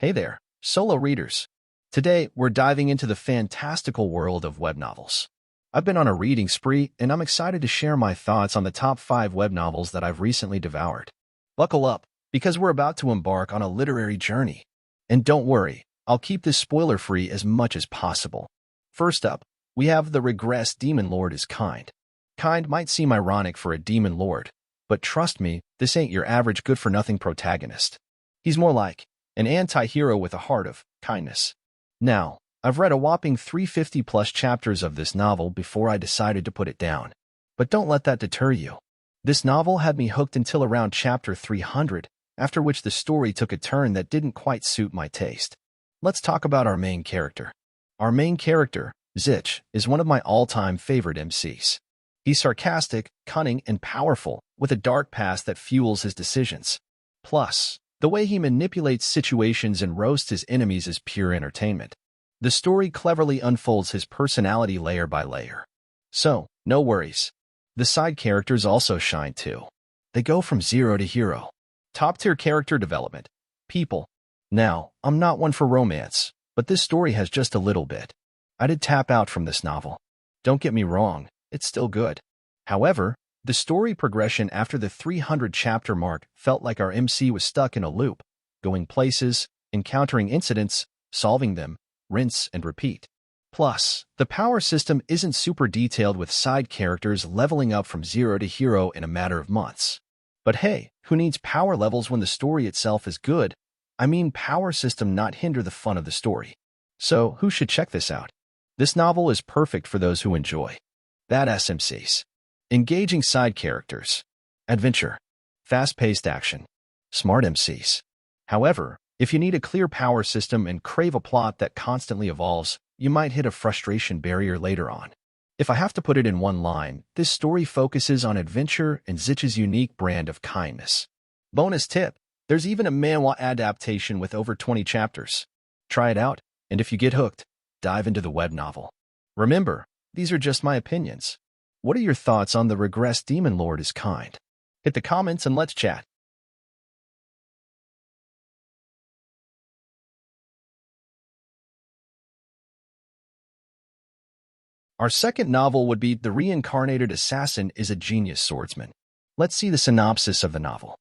Hey there, solo readers. Today, we're diving into the fantastical world of web novels. I've been on a reading spree, and I'm excited to share my thoughts on the top 5 web novels that I've recently devoured. Buckle up, because we're about to embark on a literary journey. And don't worry, I'll keep this spoiler-free as much as possible. First up, we have the Regressed Demon Lord is Kind. Kind might seem ironic for a demon lord, but trust me, this ain't your average good-for-nothing protagonist. He's more like an anti-hero with a heart of kindness. Now, I've read a whopping 350-plus chapters of this novel before I decided to put it down. But don't let that deter you. This novel had me hooked until around chapter 300, after which the story took a turn that didn't quite suit my taste. Let's talk about our main character. Our main character, Zich, is one of my all-time favorite MCs. He's sarcastic, cunning, and powerful, with a dark past that fuels his decisions. Plus, the way he manipulates situations and roasts his enemies is pure entertainment. The story cleverly unfolds his personality layer by layer. So, no worries. The side characters also shine too. They go from zero to hero. Top-tier character development. People. Now, I'm not one for romance, but this story has just a little bit. I did tap out from this novel. Don't get me wrong, it's still good. However, the story progression after the 300-chapter mark felt like our MC was stuck in a loop, going places, encountering incidents, solving them, rinse and repeat. Plus, the power system isn't super detailed with side characters leveling up from zero to hero in a matter of months. But hey, who needs power levels when the story itself is good? I mean power system not hinder the fun of the story. So, who should check this out? This novel is perfect for those who enjoy badass MCs, engaging side characters, adventure, fast-paced action, smart MCs. However, if you need a clear power system and crave a plot that constantly evolves, you might hit a frustration barrier later on. If I have to put it in one line, this story focuses on adventure and Zich's unique brand of kindness. Bonus tip, there's even a manhwa adaptation with over 20 chapters. Try it out, and if you get hooked, dive into the web novel. Remember, these are just my opinions. What are your thoughts on the Regressed Demon Lord is Kind? Hit the comments and let's chat. Our second novel would be The Reincarnated Assassin is a Genius Swordsman. Let's see the synopsis of the novel.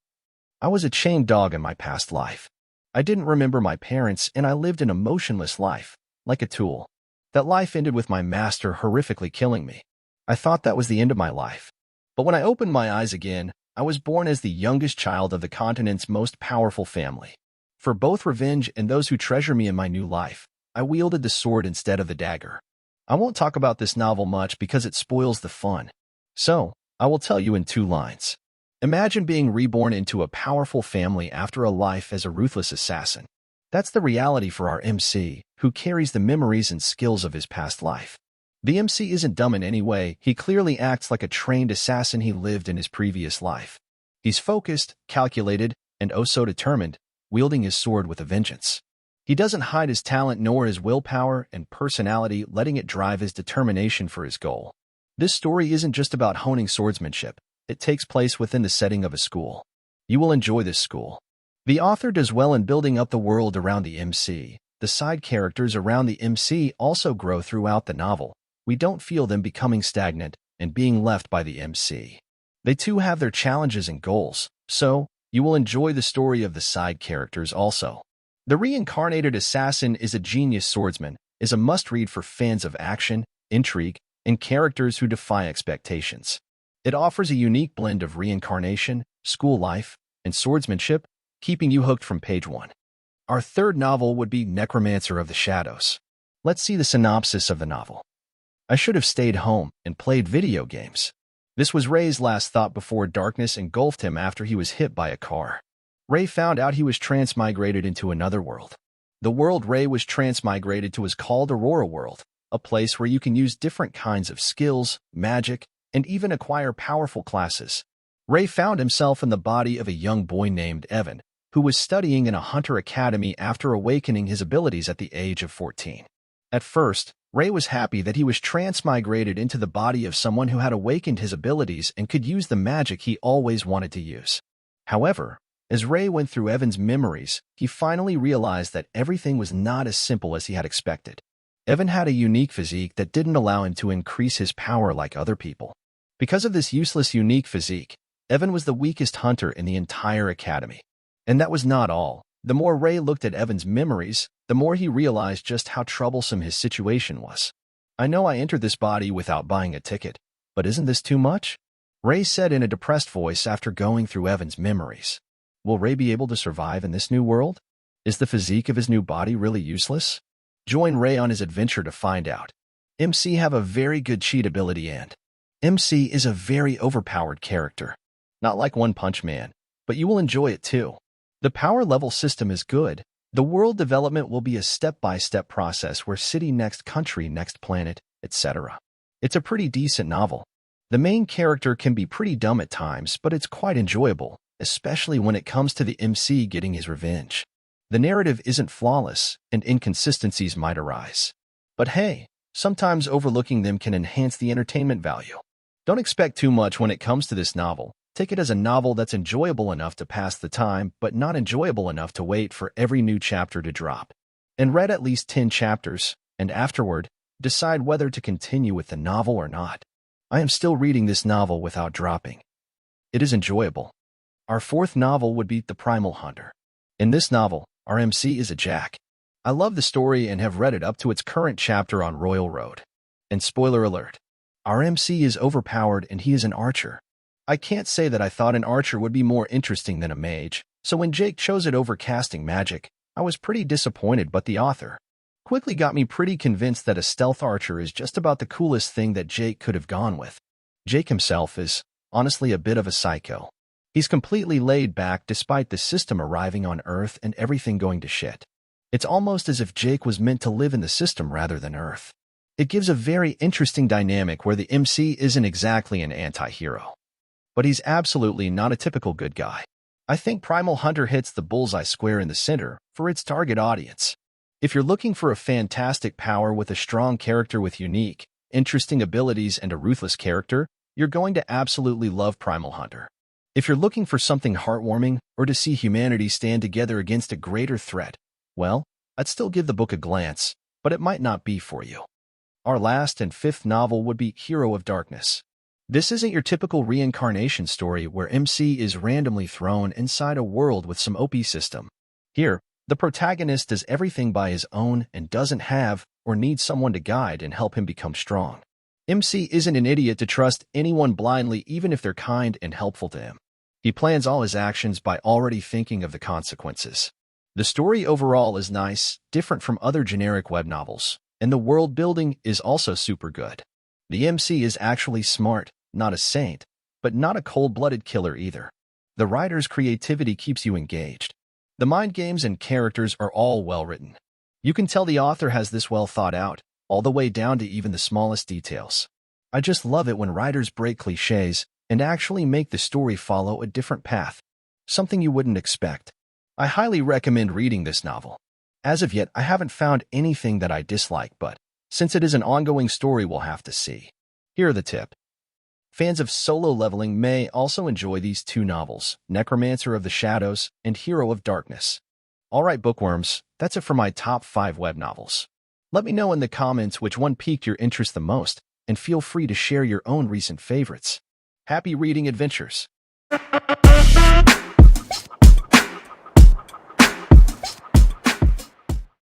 I was a chained dog in my past life. I didn't remember my parents and I lived an emotionless life, like a tool. That life ended with my master horrifically killing me. I thought that was the end of my life. But when I opened my eyes again, I was born as the youngest child of the continent's most powerful family. For both revenge and those who treasure me in my new life, I wielded the sword instead of the dagger. I won't talk about this novel much because it spoils the fun. So, I will tell you in 2 lines. Imagine being reborn into a powerful family after a life as a ruthless assassin. That's the reality for our MC, who carries the memories and skills of his past life. The MC isn't dumb in any way, he clearly acts like a trained assassin he lived in his previous life. He's focused, calculated, and oh so determined, wielding his sword with a vengeance. He doesn't hide his talent nor his willpower and personality, letting it drive his determination for his goal. This story isn't just about honing swordsmanship, it takes place within the setting of a school. You will enjoy this school. The author does well in building up the world around the MC. The side characters around the MC also grow throughout the novel. We don't feel them becoming stagnant and being left by the MC. They too have their challenges and goals, so you will enjoy the story of the side characters also. The Reincarnated Assassin is a Genius Swordsman is a must-read for fans of action, intrigue, and characters who defy expectations. It offers a unique blend of reincarnation, school life, and swordsmanship, keeping you hooked from page 1. Our third novel would be Necromancer of the Shadows. Let's see the synopsis of the novel. I should have stayed home and played video games. This was Ray's last thought before darkness engulfed him after he was hit by a car. Ray found out he was transmigrated into another world. The world Ray was transmigrated to is called Aurora World, a place where you can use different kinds of skills, magic, and even acquire powerful classes. Ray found himself in the body of a young boy named Evan, who was studying in a hunter academy after awakening his abilities at the age of 14. At first, Ray was happy that he was transmigrated into the body of someone who had awakened his abilities and could use the magic he always wanted to use. However, As Ray went through Evan's memories, he finally realized that everything was not as simple as he had expected. Evan had a unique physique that didn't allow him to increase his power like other people. Because of this useless unique physique, Evan was the weakest hunter in the entire academy. And that was not all. The more Ray looked at Evan's memories, the more he realized just how troublesome his situation was. I know I entered this body without buying a ticket, but isn't this too much? Ray said in a depressed voice after going through Evan's memories. Will Ray be able to survive in this new world? Is the physique of his new body really useless? Join Ray on his adventure to find out. MC have a very good cheat ability and MC is a very overpowered character. Not like One Punch Man, but you will enjoy it too. The power level system is good. The world development will be a step-by-step process where city next country next planet, etc. It's a pretty decent novel. The main character can be pretty dumb at times, but it's quite enjoyable, especially when it comes to the MC getting his revenge. The narrative isn't flawless, and inconsistencies might arise. But hey, sometimes overlooking them can enhance the entertainment value. Don't expect too much when it comes to this novel. Take it as a novel that's enjoyable enough to pass the time, but not enjoyable enough to wait for every new chapter to drop. And read at least 10 chapters, and afterward, decide whether to continue with the novel or not. I am still reading this novel without dropping. It is enjoyable. Our fourth novel would be The Primal Hunter. In this novel, our MC is a Jack. I love the story and have read it up to its current chapter on Royal Road. And spoiler alert, our MC is overpowered and he is an archer. I can't say that I thought an archer would be more interesting than a mage, so when Jake chose it over casting magic, I was pretty disappointed, but the author quickly got me pretty convinced that a stealth archer is just about the coolest thing that Jake could have gone with. Jake himself is, honestly, a bit of a psycho. He's completely laid back despite the system arriving on Earth and everything going to shit. It's almost as if Jake was meant to live in the system rather than Earth. It gives a very interesting dynamic where the MC isn't exactly an anti-hero. But he's absolutely not a typical good guy. I think Primal Hunter hits the bullseye square in the center for its target audience. If you're looking for a fantastic power with a strong character with unique, interesting abilities and a ruthless character, you're going to absolutely love Primal Hunter. If you're looking for something heartwarming or to see humanity stand together against a greater threat, well, I'd still give the book a glance, but it might not be for you. Our last and fifth novel would be Hero of Darkness. This isn't your typical reincarnation story where MC is randomly thrown inside a world with some OP system. Here, the protagonist does everything by his own and doesn't have or need someone to guide and help him become strong. MC isn't an idiot to trust anyone blindly even if they're kind and helpful to him. He plans all his actions by already thinking of the consequences. The story overall is nice, different from other generic web novels, and the world building is also super good. The MC is actually smart, not a saint, but not a cold-blooded killer either. The writer's creativity keeps you engaged. The mind games and characters are all well written. You can tell the author has this well thought out, all the way down to even the smallest details. I just love it when writers break cliches and actually make the story follow a different path, something you wouldn't expect. I highly recommend reading this novel. As of yet, I haven't found anything that I dislike, but since it is an ongoing story, we'll have to see. Here are the tips. Fans of solo leveling may also enjoy these two novels, Necromancer of the Shadows and Hero of Darkness. Alright bookworms, that's it for my top 5 web novels. Let me know in the comments which one piqued your interest the most, and feel free to share your own recent favorites. Happy reading adventures!